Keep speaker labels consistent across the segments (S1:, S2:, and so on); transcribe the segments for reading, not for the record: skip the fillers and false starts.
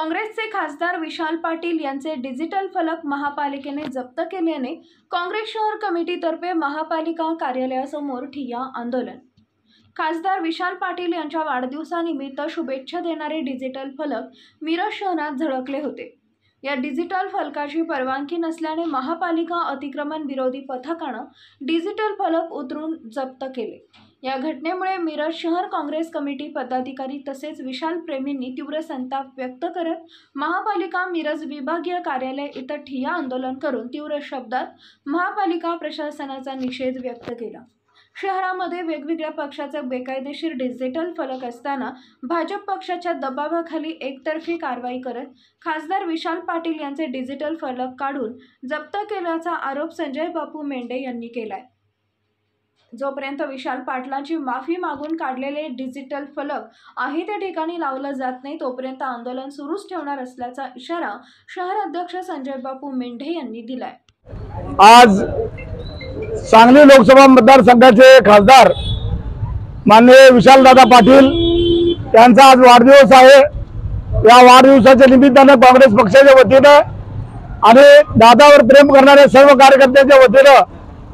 S1: काँग्रेसचे खासदार विशाल पाटील यांचे डिजिटल फलक महापालिकेने जप्त केल्याने काँग्रेस शहर कमिटीतर्फे महापालिका कार्यालयासमोर ठिय्या आंदोलन। खासदार विशाल पाटील यांच्या वाढदिवसानिमित्त शुभेच्छा देणारे डिजिटल फलक मिरज शहरात झळकले होते। या डिजिटल फलकाची परवानगी नसल्याने महापालिका अतिक्रमण विरोधी पथकाने डिजिटल फलक उतरून जप्त केले। या घटनेमुळे मिरज शहर काँग्रेस कमिटी पदाधिकारी तसेच विशाल प्रेमींनी तीव्र संताप व्यक्त करत महापालिका मिरज विभागीय कार्यालय इथं ठिय्या आंदोलन करून तीव्र शब्दात महापालिका प्रशासनाचा निषेध व्यक्त केला। शहरामध्ये वेगवेगळ्या पक्षाचे बेकायदेशीर डिजिटल फलक असताना भाजप पक्षाच्या दबावाखाली एकतर्फी कारवाई करत खासदार विशाल पाटील यांचे डिजिटल फलक काढून जप्त केल्याचा आरोप संजय बापू मेंढे यांनी केलाय। जोपर्यंत विशाल पाटलांची माफी मागून काढलेले डिजिटल फलक आहे त्या ठिकाणी लावलं जात नाही तोपर्यंत आंदोलन सुरूच ठेवणार असल्याचा इशारा शहर अध्यक्ष संजय बापू मेंढे यांनी दिलाय।
S2: आज सांगली लोकसभा मतदारसंघाचे खासदार माननीय विशालदादा पाटील यांचा आज वाढदिवस आहे। या वाढदिवसाच्या निमित्ताने काँग्रेस पक्षाच्या वतीने आणि दादावर प्रेम करणाऱ्या सर्व कार्यकर्त्यांच्या वतीने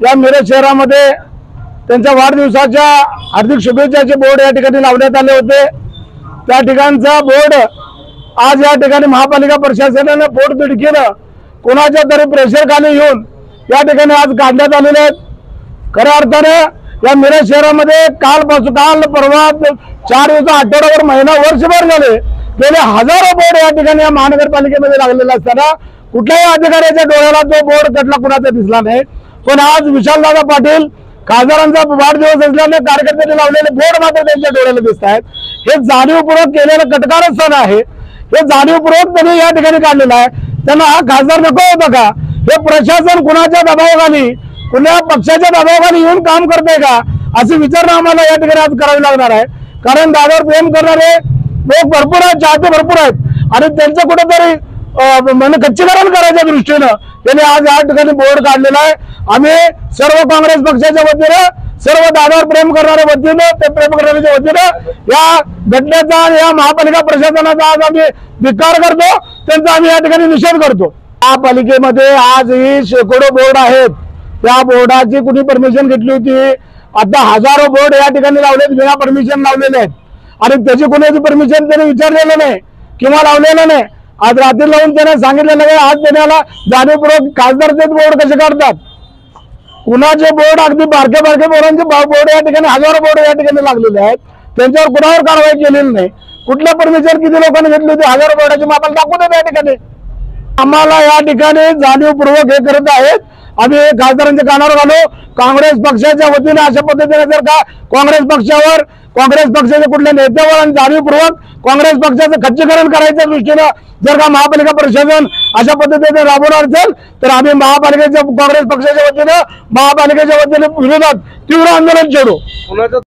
S2: या मिरज शहरामध्ये त्यांच्या वाढदिवसाच्या हार्दिक शुभेच्छाचे बोर्ड या ठिकाणी लावण्यात आले होते। त्या ठिकाणचा बोर्ड आज या ठिकाणी महापालिका प्रशासनाने पोटतिडकीने कोणाच्या तरी प्रेशर खाली येऊन या ठिकाणी आज काढण्यात आलेले आहेत। खऱ्या अर्थाने या मिरज शहरामध्ये काल परवा 4 दिवस आठवड्यावर महिना वर्षभर झाले गेले हजारो बोर्ड या ठिकाणी या महानगरपालिकेमध्ये लागलेला असताना कुठल्याही अधिकाऱ्याच्या डोळ्याला तो बोर्ड कटला कुणाचा दिसला नाही। पण आज विशालदादा पाटील खासदारांचा वाढदिवस असल्याने कार्यकर्त्यांनी लावलेले बोर्ड मात्र त्यांच्या डोळ्याला दिसत आहेत। हे जाणीवपूर्वक केलेलं कटकारस्थान आहे। हे जाणीवपूर्वक त्यांनी या ठिकाणी काढलेलं आहे। त्यांना हा खासदार नको होता का? हे प्रशासन कुणाच्या दबावाखाली कुणा पक्षाच्या दबावाखाली येऊन काम करते का असे विचारणा आम्हाला या ठिकाणी आज करावी लागणार आहे। कारण दादावर प्रेम करणारे लोक भरपूर आहेत, चाहते भरपूर आहेत आणि त्यांचं कुठेतरी खच्चीकरण करायच्या दृष्टीने त्यांनी आज या ठिकाणी बोर्ड काढलेला आहे। आम्ही सर्व काँग्रेस पक्षाच्या वतीने सर्व दादावर प्रेम करणाऱ्या वतीने ते प्रेम करण्याच्या वतीने या घटनेचा आणि या महापालिका प्रशासनाचा आज आम्ही धिक्कार करतो, त्यांचा आम्ही या ठिकाणी निषेध करतो। महापालिकेमध्ये आजही शेकडो बोर्ड आहेत। त्या बोर्डाची कुणी परमिशन घेतली होती? आता हजारो बोर्ड या ठिकाणी लावलेत, बिना परमिशन लावलेले आहेत आणि त्याची कुणाची परमिशन त्यांनी विचारलेलं नाही किंवा लावलेलं नाही। आज रात्री लावून त्याने सांगितलेलं नाही। आज त्याला जाणीवपूर्वक खासदारचे बोर्ड कसे काढतात? कुणाचे बोर्ड अगदी बारके बोर्डांचे बोर्ड या ठिकाणी हजारो बोर्ड या ठिकाणी लागलेले आहेत, त्यांच्यावर कुणावर कारवाई केलेली नाही। कुठल्या परमिशन किती लोकांनी घेतली होती? हजारो बोर्डाची मापाला दाखवू देत या ठिकाणी। आम्हाला या ठिकाणी जाणीवपूर्वक हे करत आहेत। आम्ही खासदारांच्या कानावर घालू। काँग्रेस पक्षाच्या वतीने अशा पद्धतीने जर का काँग्रेस पक्षावर काँग्रेस पक्षाच्या कुठल्या नेत्यावर आणि जाणीवपूर्वक काँग्रेस पक्षाचं खच्चीकरण करायच्या दृष्टीने जर का महापालिका प्रशासन अशा पद्धतीने राबवणार असेल तर आम्ही काँग्रेस पक्षाच्या वतीने महापालिकेच्या वतीने विरोधात तीव्र आंदोलन छेडू।